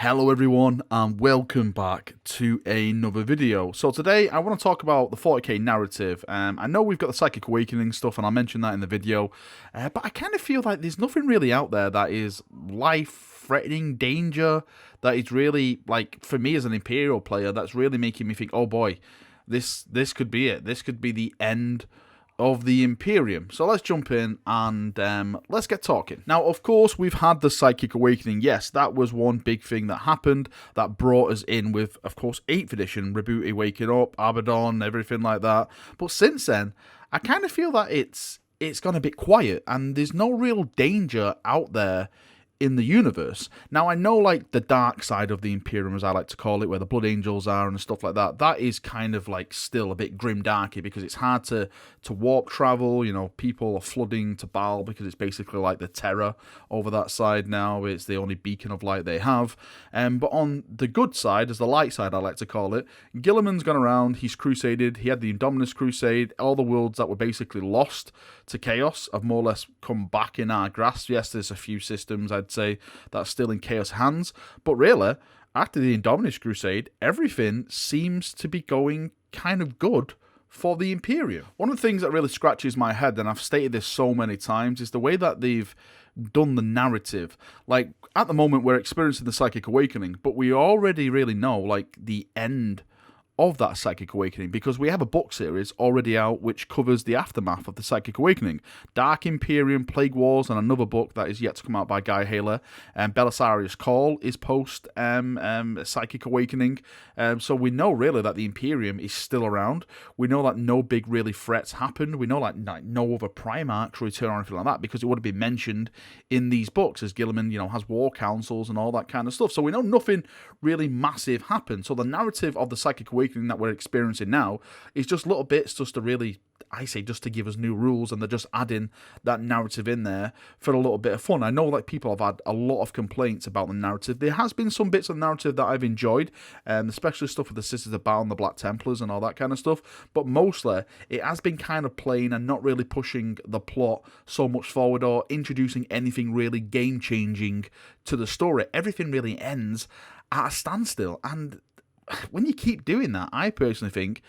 Hello everyone and welcome back to another video. So today I want to talk about the 40k narrative. I know we've got the Psychic Awakening stuff and I'll mention that in the video, but I kind of feel like there's nothing really out there that is life-threatening danger, that is really, like, for me as an Imperial player, that's really making me think, oh boy, this could be it. This could be the end of the Imperium. So let's jump in and let's get talking. Now, of course, we've had the Psychic Awakening. Yes, that was one big thing that happened that brought us in with, of course, 8th edition, Rebooty Waking Up, Abaddon, everything like that. But since then, I kind of feel that it's gone a bit quiet and there's no real danger out there in the universe. Now, I know, like, the dark side of the Imperium, as I like to call it, where the Blood Angels are and stuff like that, that is kind of, like, still a bit grimdarky because it's hard to warp travel. You know, people are flooding to Baal because it's basically like the Terror over that side now. It's the only beacon of light they have. But on the good side, as the light side I like to call it, Guilliman's gone around, he's crusaded, he had the Indominus Crusade, all the worlds that were basically lost to Chaos have more or less come back in our grasp. Yes, there's a few systems, I'd say, that's still in Chaos hands, but really, after the Indominus Crusade, everything seems to be going kind of good for the Imperium. One of the things that really scratches my head, and I've stated this so many times, is the way that they've done the narrative. Like, at the moment, we're experiencing the Psychic Awakening, but we already really know, like, the end of that Psychic Awakening, because we have a book series already out which covers the aftermath of the Psychic Awakening. Dark Imperium, Plague Wars, and another book that is yet to come out by Guy Haler. Belisarius Call is post Psychic Awakening. So we know really that the Imperium is still around. We know that no big really threats happened. We know like no other Primarchs return or anything like that because it would have been mentioned in these books as Guilliman, you know, has war councils and all that kind of stuff. So we know nothing really massive happened. So the narrative of the Psychic Awakening that we're experiencing now is just little bits just to really, I say, just to give us new rules, and they're just adding that narrative in there for a little bit of fun. I know like people have had a lot of complaints about the narrative. There has been some bits of narrative that I've enjoyed, especially stuff with the Sisters of Baal and the Black Templars and all that kind of stuff, but mostly it has been kind of plain and not really pushing the plot so much forward or introducing anything really game-changing to the story. Everything really ends at a standstill, and when you keep doing that, I personally think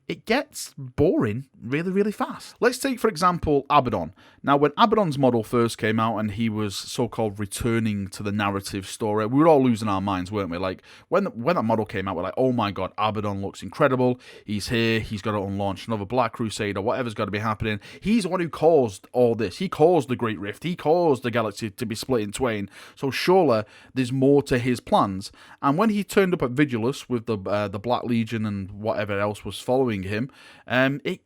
it gets boring really, really fast. Let's take, for example, Abaddon. Now, when Abaddon's model first came out and he was so-called returning to the narrative story, we were all losing our minds, weren't we? Like, when that model came out, we're like, oh my god, Abaddon looks incredible. He's here, he's got to unlaunch another Black Crusade or whatever's got to be happening. He's the one who caused all this. He caused the Great Rift. He caused the galaxy to be split in twain. So surely there's more to his plans. And when he turned up at Vigilus with the Black Legion and whatever else was following him, it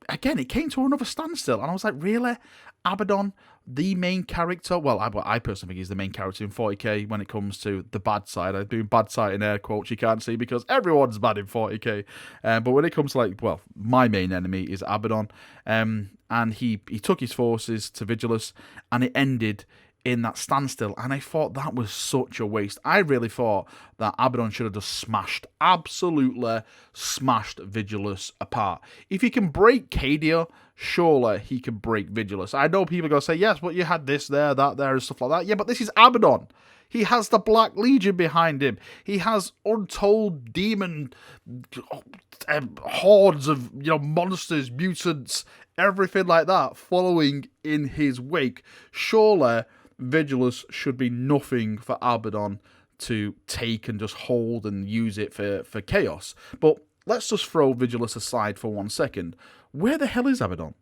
came to another standstill, and I was like, really? Abaddon, the main character? Well, I personally think he's the main character in 40k when it comes to the bad side. I'm doing bad side in air quotes, you can't see because everyone's bad in 40k. But when it comes to, like, well, my main enemy is Abaddon, and he took his forces to Vigilus, and it ended in that standstill, and I thought that was such a waste. I really thought that Abaddon should have just absolutely smashed Vigilus apart. If he can break Cadia, surely he can break Vigilus. I know people are going to say, yes, but you had this there, that there, and stuff like that. Yeah, but this is Abaddon. He has the Black Legion behind him. He has untold demon hordes of, you know, monsters, mutants, everything like that following in his wake. Surely Vigilus should be nothing for Abaddon to take and just hold and use it for chaos. But let's just throw Vigilus aside for 1 second. Where the hell is Abaddon?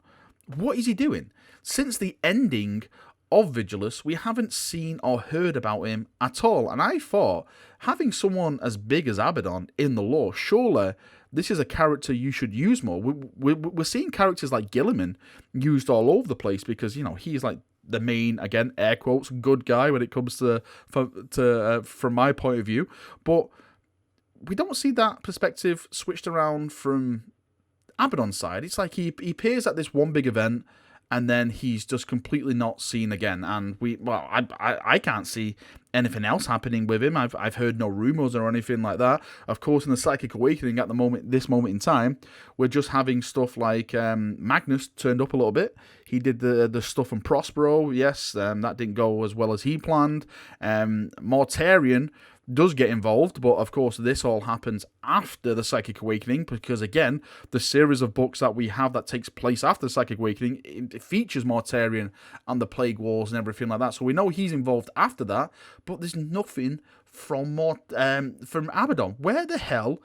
What is he doing? Since the ending of Vigilus, we haven't seen or heard about him at all. And I thought, having someone as big as Abaddon in the lore, surely this is a character you should use more. We're seeing characters like Guilliman used all over the place because, you know, he's like the main, again, air quotes, good guy when it comes to from my point of view. But we don't see that perspective switched around from Abaddon's side. It's like he appears at this one big event, and then he's just completely not seen again. And I can't see anything else happening with him. I've heard no rumors or anything like that. Of course, in the Psychic Awakening at this moment in time, we're just having stuff like Magnus turned up a little bit. He did the stuff on Prospero. Yes, that didn't go as well as he planned. Mortarion does get involved, but of course this all happens after the Psychic Awakening, because again, the series of books that we have that takes place after the Psychic Awakening, it features Mortarion and the Plague Wars and everything like that. So we know he's involved after that, but there's nothing from Abaddon. Where the hell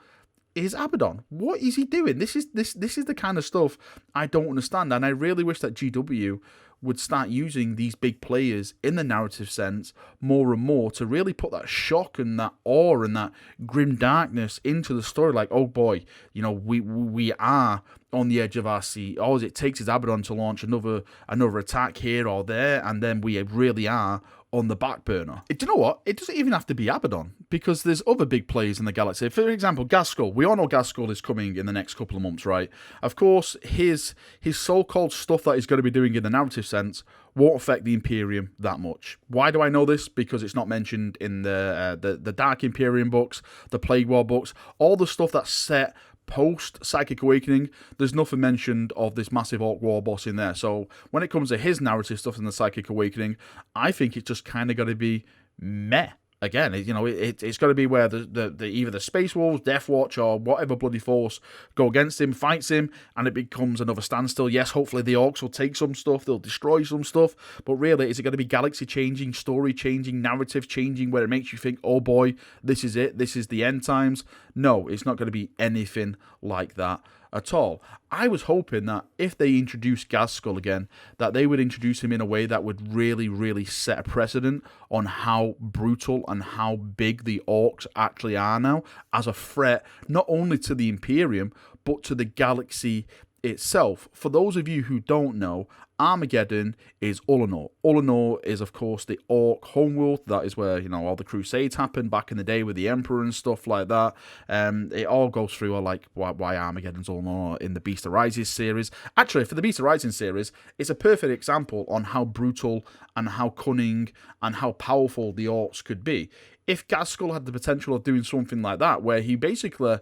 is Abaddon? What is he doing? This is the kind of stuff I don't understand, and I really wish that GW would start using these big players in the narrative sense more and more to really put that shock and that awe and that grim darkness into the story. Like, oh boy, you know, we are on the edge of our seat. All it takes is Abaddon to launch another attack here or there, and then we really are on the back burner. Do you know what? It doesn't even have to be Abaddon, because there's other big players in the galaxy. For example, Gaskell. We all know Gaskell is coming in the next couple of months, right? Of course, his so-called stuff that he's going to be doing in the narrative sense won't affect the Imperium that much. Why do I know this? Because it's not mentioned in the Dark Imperium books, the Plague War books, all the stuff that's set post Psychic Awakening. There's nothing mentioned of this massive Orc war boss in there. So when it comes to his narrative stuff in the Psychic Awakening, I think it's just kind of got to be meh. Again, it's got to be where the either the Space Wolves, Death Watch, or whatever bloody force go against him, fights him, and it becomes another standstill. Yes, hopefully the Orcs will take some stuff, they'll destroy some stuff, but really, is it going to be galaxy changing, story changing, narrative changing, where it makes you think, oh boy, this is it, this is the end times? No, it's not going to be anything like that at all. I was hoping that if they introduced Gaskell again, that they would introduce him in a way that would really, really set a precedent on how brutal and how big the Orcs actually are now as a threat, not only to the Imperium, but to the galaxy itself. For those of you who don't know, Armageddon is Ullanor. Ullanor is, of course, the Orc homeworld. That is where, all the Crusades happened back in the day with the Emperor and stuff like that. It all goes through, why Armageddon's Ullanor in the Beast Arises series. Actually, for the Beast Arising series, it's a perfect example on how brutal and how cunning and how powerful the Orcs could be. If Gaskell had the potential of doing something like that, where he basically,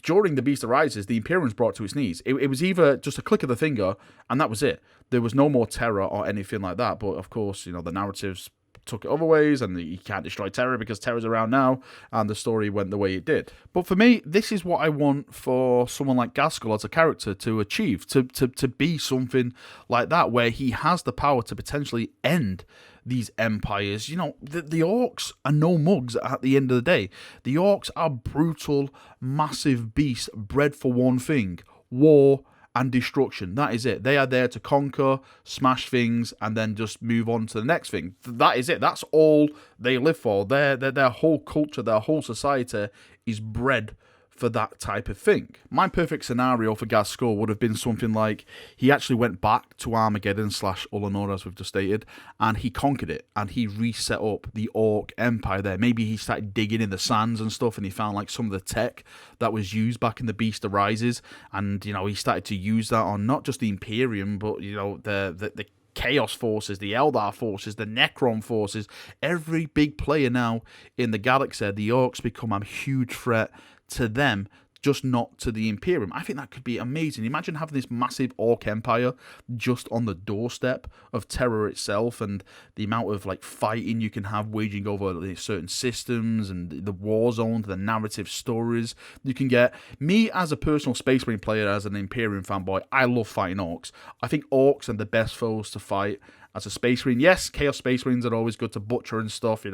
during the Beast Arises, the Imperium was brought to its knees. It was either just a click of the finger, and that was it. There was no more terror or anything like that. But, of course, the narratives took it other ways, and you can't destroy terror because terror's around now, and the story went the way it did. But for me, this is what I want for someone like Gaskell as a character to achieve, to be something like that, where he has the power to potentially end these empires. The Orcs are no mugs at the end of the day. The Orcs are brutal, massive beasts bred for one thing: war and destruction. That is it. They are there to conquer, smash things, and then just move on to the next thing. That is it. That's all they live for. Their whole culture, their whole society is bred for that type of thing. My perfect scenario for Gaskell would have been something like he actually went back to Armageddon / Ullanor, as we've just stated, and he conquered it, and he reset up the Orc Empire there. Maybe he started digging in the sands and stuff, and he found some of the tech that was used back in the Beast Arises, and he started to use that on not just the Imperium, but the Chaos forces, the Eldar forces, the Necron forces. Every big player now in the galaxy, the Orcs become a huge threat to them, just not to the Imperium. I think that could be amazing. Imagine having this massive Orc Empire just on the doorstep of terror itself, and the amount of fighting you can have waging over certain systems and the war zones, the narrative stories you can get. Me, as a personal Space Marine player, as an Imperium fanboy, I love fighting Orcs. I think Orcs are the best foes to fight as a Space Marine. Yes, Chaos Space Marines are always good to butcher and stuff,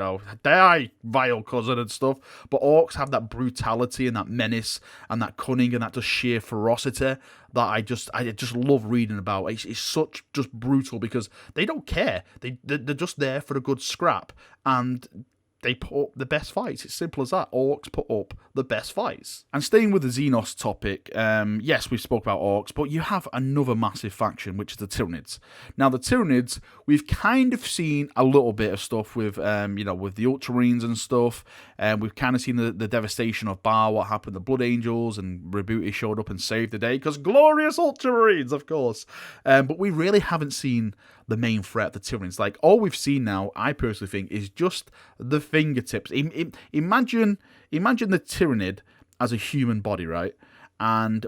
die, vile cousin and stuff, but Orcs have that brutality and that menace and that cunning and that just sheer ferocity that I just love reading about. It's such just brutal because they don't care. They're just there for a good scrap, and they put up the best fights. It's simple as that. Orcs put up the best fights. And staying with the Xenos topic, yes, we spoke about Orcs, but you have another massive faction, which is the Tyranids. Now, the Tyranids, we've kind of seen a little bit of stuff with, with the Ultramarines and stuff. We've kind of seen the devastation of Bar, what happened, the Blood Angels, and Rebuti showed up and saved the day, because glorious Ultramarines, of course. But we really haven't seen the main threat, the Tyranids. All we've seen now, I personally think, is just the fingertips. Imagine the Tyranid as a human body, right? And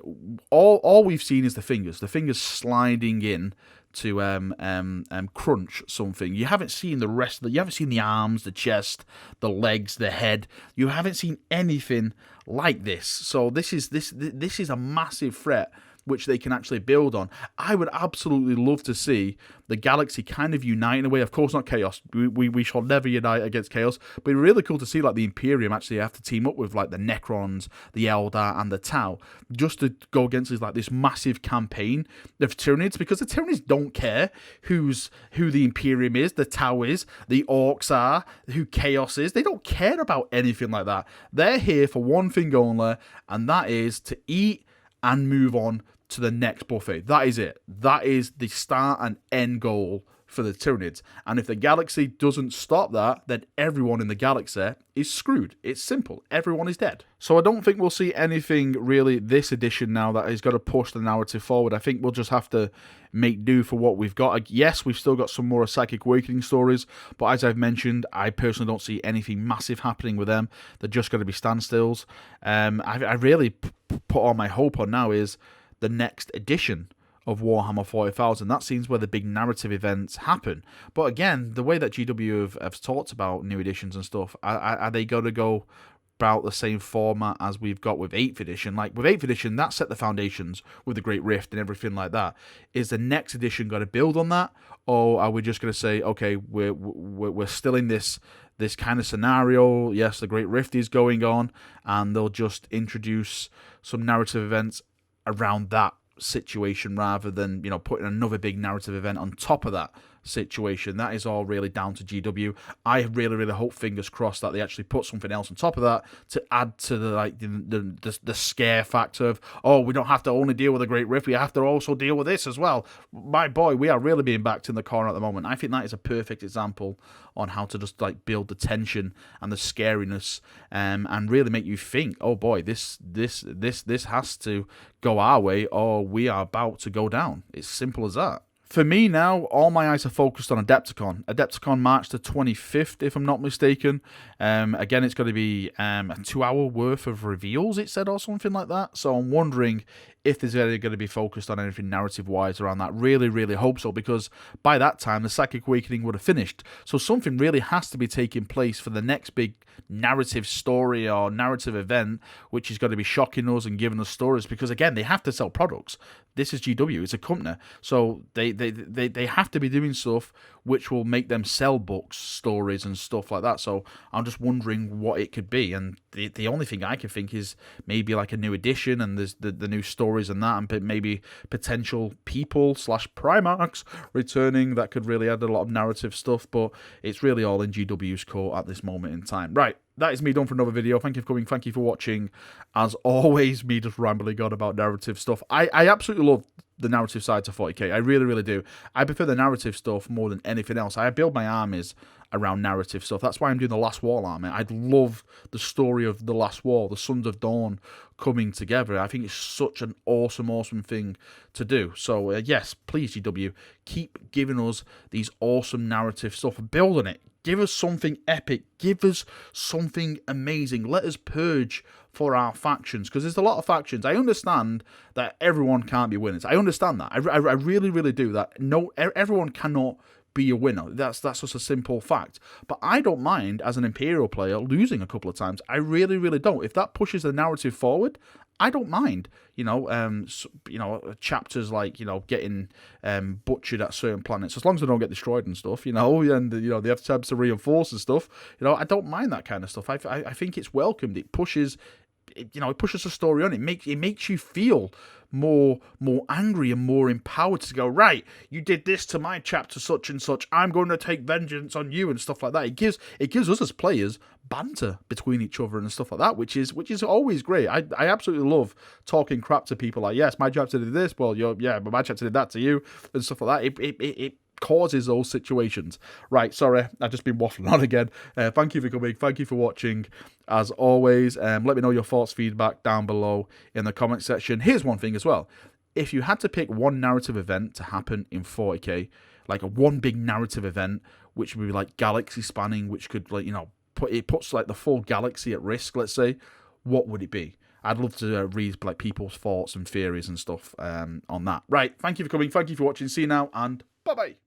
all we've seen is the fingers sliding in to crunch something. You haven't seen the rest of the. You haven't seen the arms, the chest, the legs, the head. You haven't seen anything like this. So this is a massive threat which they can actually build on. I would absolutely love to see the galaxy kind of unite in a way. Of course, not Chaos. We shall never unite against Chaos. But it's really cool to see like the Imperium actually have to team up with like the Necrons, the Eldar, and the Tau, just to go against this massive campaign of Tyranids, because the Tyranids don't care who the Imperium is, the Tau is, the Orcs are, who Chaos is. They don't care about anything like that. They're here for one thing only, and that is to eat and move on to the next buffet. That is it. That is the start and end goal for the Tyranids. And if the galaxy doesn't stop that, then everyone in the galaxy is screwed. It's simple. Everyone is dead. So I don't think we'll see anything really this edition now that is going to push the narrative forward. I think we'll just have to make do for what we've got. Yes, we've still got some more Psychic Awakening stories, but as I've mentioned, I personally don't see anything massive happening with them. They're just going to be standstills. I really put all my hope on now is the next edition of Warhammer 40,000. That seems where the big narrative events happen. But again, the way that GW have talked about new editions and stuff, are they going to go about the same format as we've got with 8th edition? Like with 8th edition, that set the foundations with the Great Rift and everything like that. Is the next edition going to build on that, or are we just going to say, okay, we're still in this kind of scenario? Yes, the Great Rift is going on, and they'll just introduce some narrative events around that situation rather than, you know, putting another big narrative event on top of that situation. That is all really down to GW. I really hope, fingers crossed, that they actually put something else on top of that to add to the scare factor of, oh, we don't have to only deal with the Great Rift, we have to also deal with this as well. My boy, we are really being backed in the corner at the moment. I think that is a perfect example on how to just like build the tension and the scariness, and really make you think, oh boy, this has to go our way or we are about to go down. It's simple as that. For me now, all my eyes are focused on Adepticon. Adepticon March the 25th, if I'm not mistaken. Again, it's going to be a 2-hour worth of reveals, it said, or something like that. So I'm wondering if there's going to be focused on anything narrative-wise around that. Really hope so, because by that time, the Psychic Awakening would have finished. So something really has to be taking place for the next big narrative story or narrative event, which is going to be shocking us and giving us stories, because, again, they have to sell products. This is GW, it's a company. So they have to be doing stuff which will make them sell books, stories, and stuff like that. So I'm just wondering what it could be. And the only thing I can think is maybe like a new edition, and there's the new stories and that, and maybe potential people / Primarchs returning that could really add a lot of narrative stuff. But it's really all in GW's court at this moment in time. Right. That is me done for another video. Thank you for coming. Thank you for watching. As always, me just rambling on about narrative stuff. I absolutely love the narrative side to 40k. I really do. I prefer the narrative stuff more than anything else. I build my armies around narrative stuff. That's why I'm doing the Last Wall army. I'd love the story of the Last Wall, the Sons of Dawn coming together. I think it's such an awesome thing to do. So yes, please GW, keep giving us these awesome narrative stuff and build on it. Give us something epic. Give us something amazing. Let us purge for our factions, because there's a lot of factions. I understand that everyone can't be winners. I understand that. I really do. That everyone cannot be a winner. That's just a simple fact. But I don't mind, as an Imperial player, losing a couple of times. I really don't. If that pushes the narrative forward, I don't mind. Chapters like, getting butchered at certain planets, as long as they don't get destroyed and stuff, and they have time to reinforce and stuff. I don't mind that kind of stuff. I think it's welcomed. It pushes. It pushes the story on. It makes you feel more angry and more empowered to go, right, you did this to my chapter such and such, I'm going to take vengeance on you and stuff like that. It gives us as players banter between each other and stuff like that, which is always great. I absolutely love talking crap to people like, yes, my chapter did this, well, but my chapter did that to you and stuff like that. It causes those situations. Right, sorry, I've just been waffling on again. Thank you for coming. Thank you for watching. As always, let me know your thoughts, feedback down below in the comment section. Here's one thing as well. If you had to pick one narrative event to happen in 40k, like one big narrative event, which would be like galaxy spanning, which could puts like the full galaxy at risk, let's say, what would it be? I'd love to read like people's thoughts and theories and stuff on that. Right, thank you for coming. Thank you for watching. See you now, and Bye-bye.